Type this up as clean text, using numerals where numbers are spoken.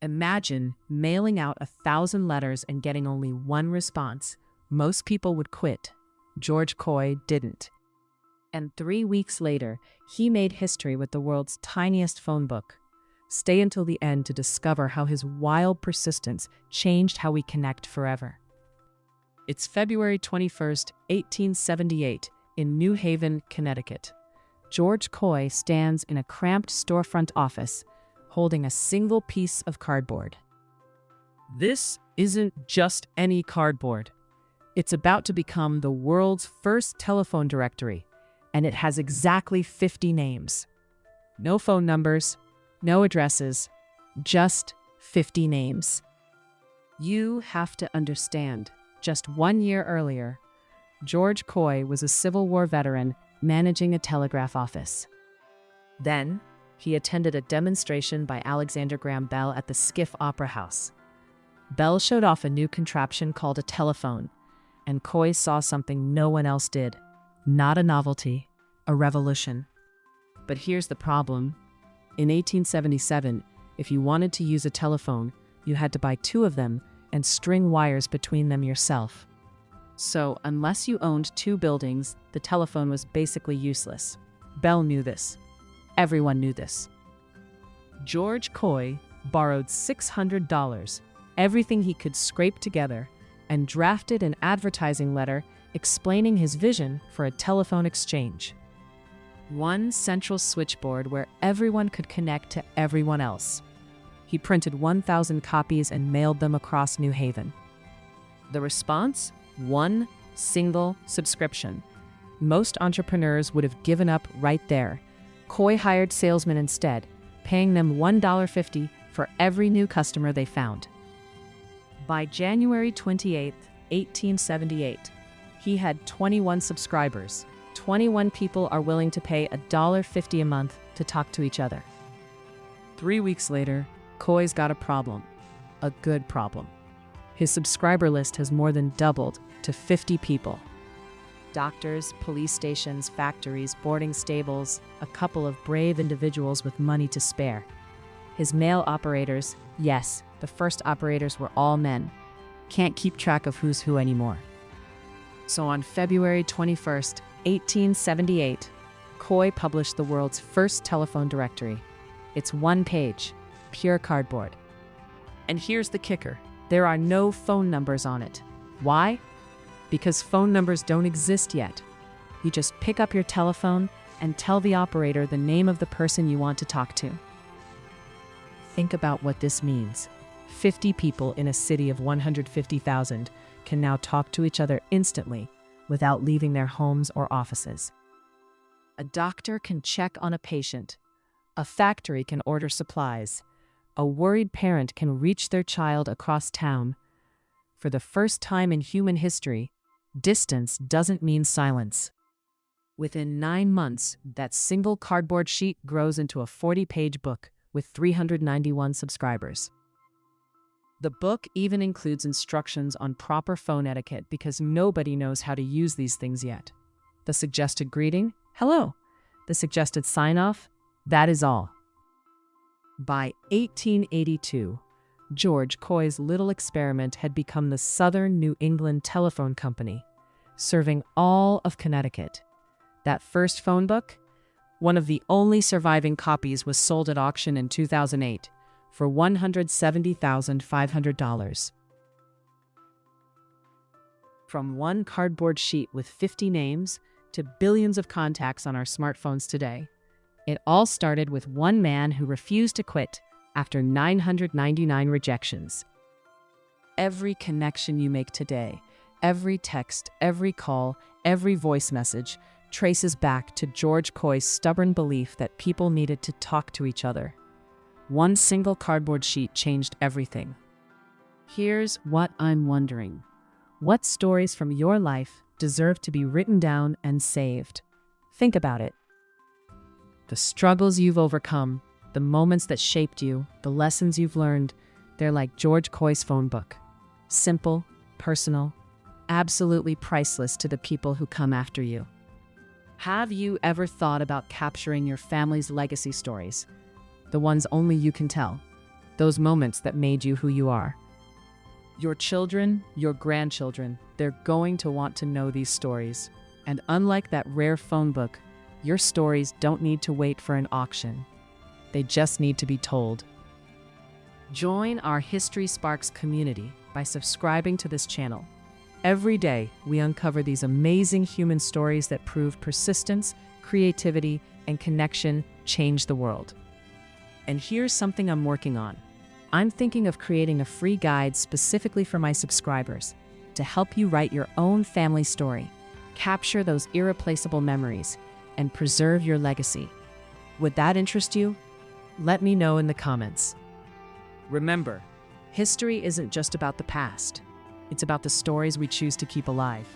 Imagine mailing out 1,000 letters and getting only one response. Most people would quit. George Coy didn't. And 3 weeks later, he made history with the world's tiniest phone book. Stay until the end to discover how his wild persistence changed how we connect forever. It's February 21st, 1878, in New Haven, Connecticut. George Coy stands in a cramped storefront office, holding a single piece of cardboard. This isn't just any cardboard. It's about to become the world's first telephone directory, and it has exactly 50 names. No phone numbers, no addresses, just 50 names. You have to understand, just 1 year earlier, George Coy was a Civil War veteran managing a telegraph office. Then, he attended a demonstration by Alexander Graham Bell at the Skiff Opera House. Bell showed off a new contraption called a telephone, and Coy saw something no one else did. Not a novelty, a revolution. But here's the problem. In 1877, if you wanted to use a telephone, you had to buy 2 of them and string wires between them yourself. So, unless you owned 2 buildings, the telephone was basically useless. Bell knew this. Everyone knew this. George Coy borrowed $600, everything he could scrape together, and drafted an advertising letter explaining his vision for a telephone exchange. One central switchboard where everyone could connect to everyone else. He printed 1,000 copies and mailed them across New Haven. The response? 1 single subscription. Most entrepreneurs would have given up right there. Coy hired salesmen instead, paying them $1.50 for every new customer they found. By January 28, 1878, he had 21 subscribers. 21 people are willing to pay $1.50 a month to talk to each other. 3 weeks later, Coy's got a problem. A good problem. His subscriber list has more than doubled to 50 people. Doctors, police stations, factories, boarding stables, a couple of brave individuals with money to spare. His mail operators, yes, the first operators were all men, can't keep track of who's who anymore. So on February 21st, 1878, Coy published the world's first telephone directory. It's 1 page, pure cardboard. And here's the kicker. There are no phone numbers on it. Why? Because phone numbers don't exist yet. You just pick up your telephone and tell the operator the name of the person you want to talk to. Think about what this means. 50 people in a city of 150,000 can now talk to each other instantly without leaving their homes or offices. A doctor can check on a patient. A factory can order supplies. A worried parent can reach their child across town. For the first time in human history, distance doesn't mean silence. Within 9 months, that single cardboard sheet grows into a 40-page book with 391 subscribers. The book even includes instructions on proper phone etiquette because nobody knows how to use these things yet. The suggested greeting? Hello. The suggested sign-off? That is all. By 1882, George Coy's little experiment had become the Southern New England Telephone Company, serving all of Connecticut. That first phone book? One of the only surviving copies was sold at auction in 2008 for $170,500. From one cardboard sheet with 50 names to billions of contacts on our smartphones today, it all started with one man who refused to quit after 999 rejections. Every connection you make today, every text, every call, every voice message traces back to George Coy's stubborn belief that people needed to talk to each other. One single cardboard sheet changed everything. Here's what I'm wondering. What stories from your life deserve to be written down and saved? Think about it. The struggles you've overcome, the moments that shaped you, the lessons you've learned, they're like George Coy's phone book. Simple, personal, absolutely priceless to the people who come after you. Have you ever thought about capturing your family's legacy stories? The ones only you can tell. those moments that made you who you are. Your children, your grandchildren, they're going to want to know these stories. And unlike that rare phone book, your stories don't need to wait for an auction. They just need to be told. Join our History Sparks community by subscribing to this channel. Every day, we uncover these amazing human stories that prove persistence, creativity, and connection change the world. And here's something I'm working on. I'm thinking of creating a free guide specifically for my subscribers to help you write your own family story, capture those irreplaceable memories, and preserve your legacy. Would that interest you? Let me know in the comments. Remember, history isn't just about the past. It's about the stories we choose to keep alive.